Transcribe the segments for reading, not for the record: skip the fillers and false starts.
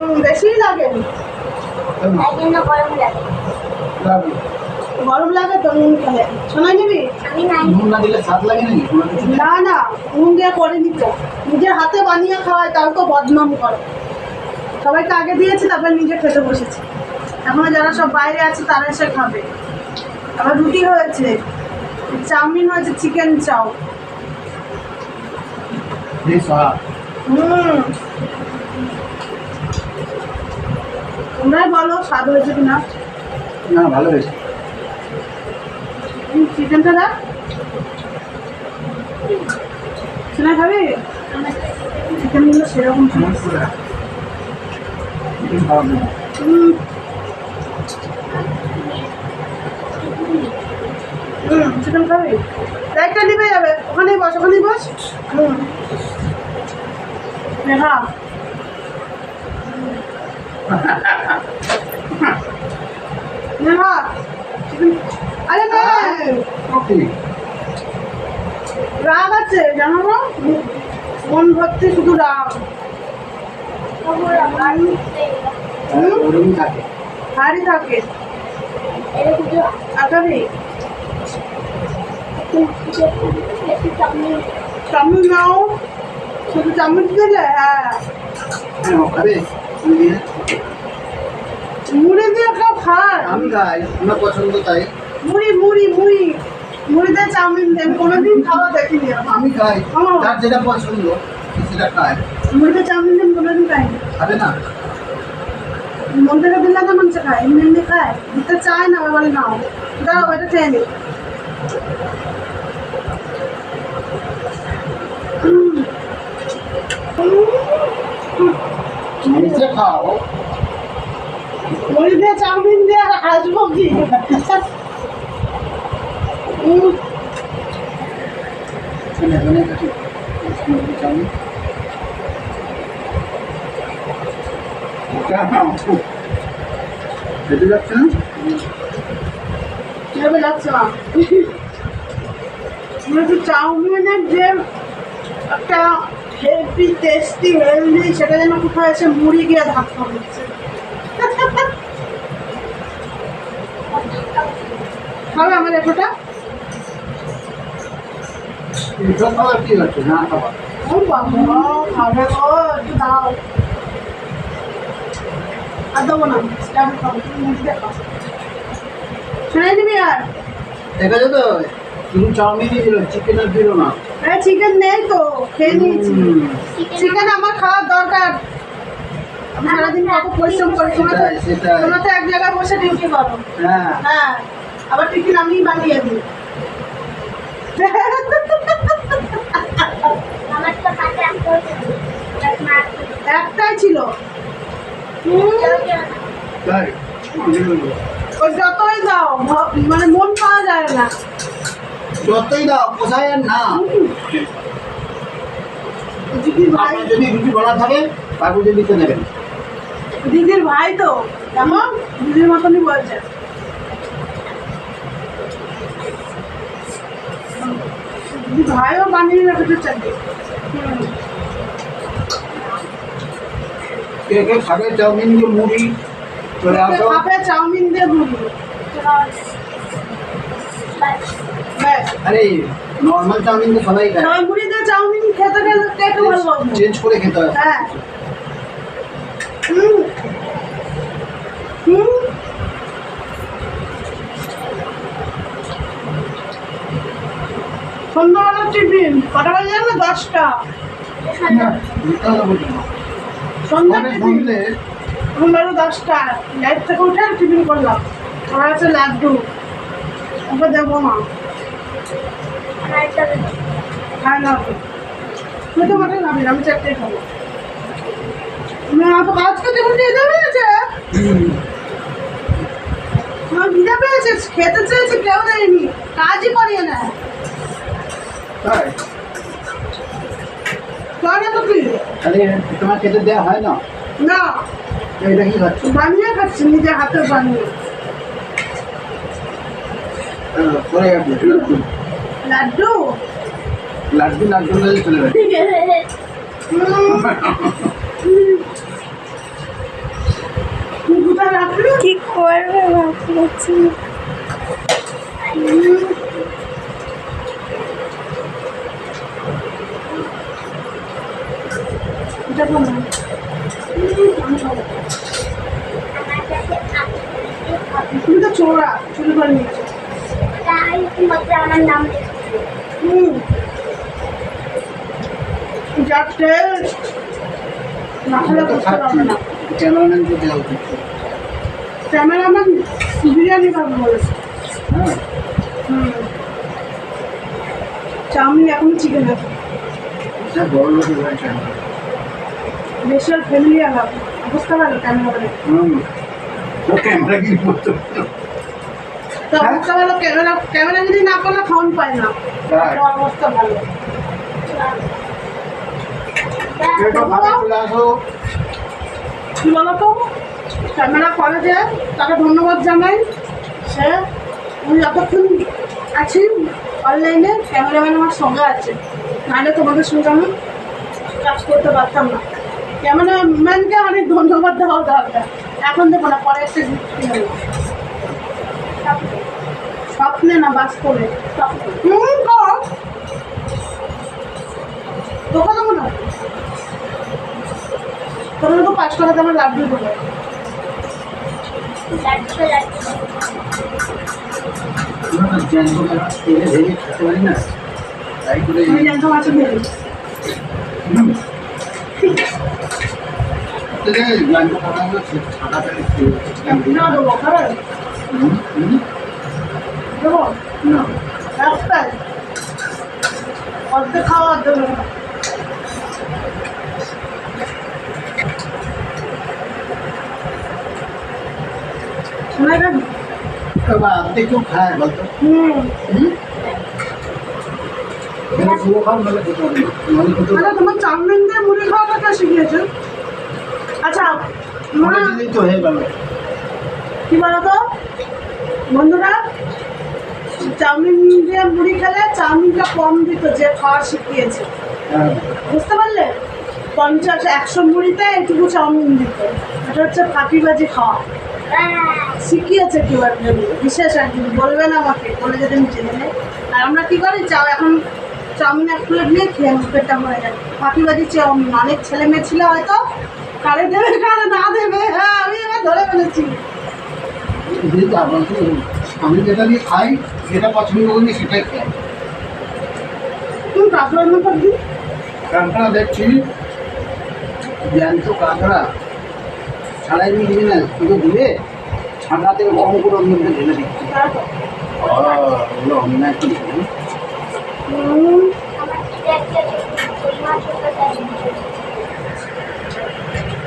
বেশি লাগে গরম লাগে তো নুন খেলে শোনাই নিবি না না নুন দিয়ে করে নিত নিজের হাতে বানিয়ে খাওয়ায় তাও তো বদনাম করে সবাইকে আগে দিয়েছি তারপরে নিজে খেতে বসেছি এখন যারা সব বাইরে আছে তারা এসে খাবে আবার রুটি হয়েছে চাউমিন হয়েছে চিকেন চাউ তোমরাই বলো স্বাদ হয়েছে কিনা না ভালো হয়েছে চিকেনটা দেখ শোনা খাবি চিকেনগুলো সেরকম ছিল চিকেন খাবি একটা নিবে যাবে ওখানেই বস হ্যাঁ আরে রাগ আছে জানো না মন ভর্তি শুধু রাগ হাড়ি থাকে আগামী চাউমিন নাও শুধু চাউমিন দিলে হ্যাঁ মুড়ি দিয়ে কেউ খায় আমি খাই আমার পছন্দ তাই মুড়ি মুড়িতে চাউমিন দেন কোনোদিন খাওয়া দেখিনি আমি খাই যার যেটা পছন্দ সেটা খায় মুড়িতে চাউমিন দেন কোনোদিন খাইনি খাবে না মন থেকে দিলে তো মানুষ খায় এমনি খায় দিতে চায় না বলে নাও দাও ওইটা খেয়ে নি নিচে খাও মুড়ি দিয়ে চাউমিন দিয়ে আসবো কি খেতে যাচ্ছে না কিভাবে লাগছে না চাউমিনের যে একটা হেভি টেস্টি হেলদি সেটা যেন কোথায় এসে মুড়ি গিয়ে ধাক্কা হচ্ছে খাবে আমার এতটা কি হচ্ছে না খাবার ও বাবা খাবে গো একটু দাও আর দেবো না স্টাফ খাবো তুমি মুড়ি দেখাও শুনে নিবি আর দেখা যেত শুধু চাউমিনই দিল চিকেন আর দিল না চিকেন নেই তো খেয়ে নিয়েছি চিকেন আমার খাওয়ার দরকার আমি সারাদিন কত পরিশ্রম করি তোমরা তো এক জায়গায় বসে ডিউটি করো হ্যাঁ আবার টিফিন আমিই বানিয়ে দিই একটাই ছিল ওই যতই দাও মানে মন পাওয়া যায় না যতই দাও পোষায় আর না দিদির ভাই যদি রুটি বলা থাকে তারপর যদি দিতে নেবেন দিদির ভাই তো কেমন দিদির মতনই বলছে দিদির ভাইও বানিয়ে রেখেছে চাকরি কে কে খাবে চাউমিন দিয়ে মুড়ি চলে আসো খাবে চাউমিন দিয়ে মুড়ি আরে নর্মাল চাউমিন তো সবাই খায় সবাই মুড়ি দিয়ে চাউমিন খেতে গেলে একটু ভালো লাগবে চেঞ্জ করে খেতে হয় হ্যাঁ সন্ধ্যাবেলা টিফিন কটা বাজে জানো 10টা সন্ধ্যা টিফিন এখন বাজে 10টা লাইট থেকে উঠে টিফিন করলাম ওরা আছে লাড্ডু ওকে দেবো মা খায় না তুই তো মাঠে খাবি আমি চারটে খাবো তো আজকে যখন খিদে পেয়েছে আমার খিদে পেয়েছে খেতে চেয়েছে কেউ দেয়নি কাজই করিয়ে নেয় করে তো কি আরে তোমার খেতে দেওয়া হয় না না এটা কি খাচ্ছ বানিয়ে খাচ্ছি নিজের হাতে বানিয়ে পরে লাড্ডু লাড্ডু লাড্ডু চলে যাবে কি করবে ভাবতে পারছি না। এটা কোনো তুমি তো চোরা চুরি করে নিয়েছো। আমার নাম যা টেস্ট না খেলে বুঝতে পারবে না। ক্যামেরাম্যানকে দেওয়া উচিত। ক্যামেরাম্যান বিরিয়ানি খাবে বলেছে। হ্যাঁ চাউমিন এখনো চিকেন আছে। এটা বড় লোকের ভাই ক্যামেরা। দেশের ফ্যামিলি আলাপ বুঝতে পারলো ক্যামেরা ও ক্যামেরা কি করতে তো বুঝতে পারলো ক্যামেরা ক্যামেরা যদি না করলে খাওয়ান পায় না। তাই? তো অবস্থা ভালো। এটা ভাবে চলে আসো। কি বলতো ক্যামেরা করে যে তাকে ধন্যবাদ জানাই। সে আমি যতক্ষণ আছি অনলাইনে ক্যামেরাম্যান আমার সঙ্গে আছে, নাহলে তোমাদের সঙ্গে আমি কাজ করতে পারতাম না। ক্যামেরাম্যানকে অনেক ধন্যবাদ দেওয়া দরকার। এখন দেবো না, পরে এসে স্বপ্নে না বাস্তবে। তোকে দেবো না, তোমরা তো 5 টাকা দামের লাড্ডু দেবো। আমরা না জ্যান্ত মাছ তেলে ভেজে খেতে পারি না, তাই করে আমি জ্যান্ত মাছের ভেবে তেলে জ্যান্ত কাটাগুলো ছাড়া ফেলে খেয়ে না দেবো খাবার দেবো না একটাই অর্ধেক খাওয়া অর্ধেক দেবো না। শোনা যাবে? এবার আর্ধেক কেউ খায় বলতো হুম। শুভ খাও নাহলে খেতে হবে না, নাহলে খেতে হবে আচ্ছা, তোমার চাউমিন দিয়ে মুড়ি খাওয়াটা কে শিখিয়েছে? আচ্ছা মা না। দিলেই তো হয়ে গেল। কি বলতো বন্ধুরা, চাউমিন দিয়ে মুড়ি খেলে চাউমিনটা কম দিত যে খাওয়া শিখিয়েছে, হ্যাঁ বুঝতে পারলে? 50-100 মুড়িতে এইটুকু চাউমিন দিত। এটা হচ্ছে ফাঁকিবাজি খাওয়া শিখিয়েছে কেউ একজন, বিশেষ একজন, বলবে না আমাকে, বলে যদি আমি জেনে নেই। আর আমরা কী করি, এখন চাউমিন 1 প্লেট নিয়ে খেয়ে পেটটা ভরে যায়। ফাঁকিবাজি চাউমিন অনেক ছেলে মেয়ে ছিল হয়তো, কারে দেবে কারে না দেবে। হ্যাঁ আমি এবার ধরে ফেলেছি। যেহেতু আপনাকে আমি যেটা দিয়ে খাই যেটা পছন্দ করি সেটাই খাই। তুমি কাঁকড়া রান্না করবি? কাঁকড়া দেখছি জ্যান্ত কাঁকড়া ছাড়াই নিয়ে দিবি না, শুধু দিয়ে ঠান্ডা থেকে গরম করে ওর মধ্যে ঢেলে দিচ্ছি। তারপর ওগুলো অন্যায় কি?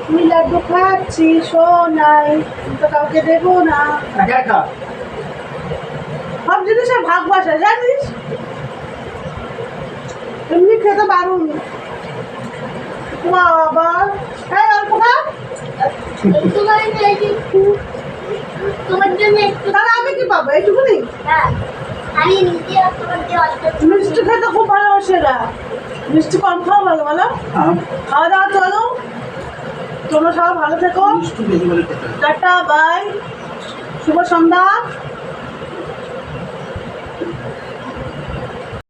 তুমি লাড্ডু খাচ্ছি সোনাই, আমি তো কাউকে দেবো না। একা একা সব জিনিসের ভাগ বসা জানিস, এমনি খেতে পারুন। বাবা হ্যাঁ অল্প খা, তোমার জন্য একটু তাহলে আমি কি পাবো? এইটুকুনি আমি নিজে তোমার যে অল্প মিষ্টি খেতে খুব ভালোবাসে এরা, মিষ্টি কম খাওয়া ভালো বলো। খাওয়া দাওয়া চলো, তোমরা সবাই ভালো থেকো। মিষ্টি বেশি করে খেতে হয়। টাটা বাই, শুভ সন্ধ্যা।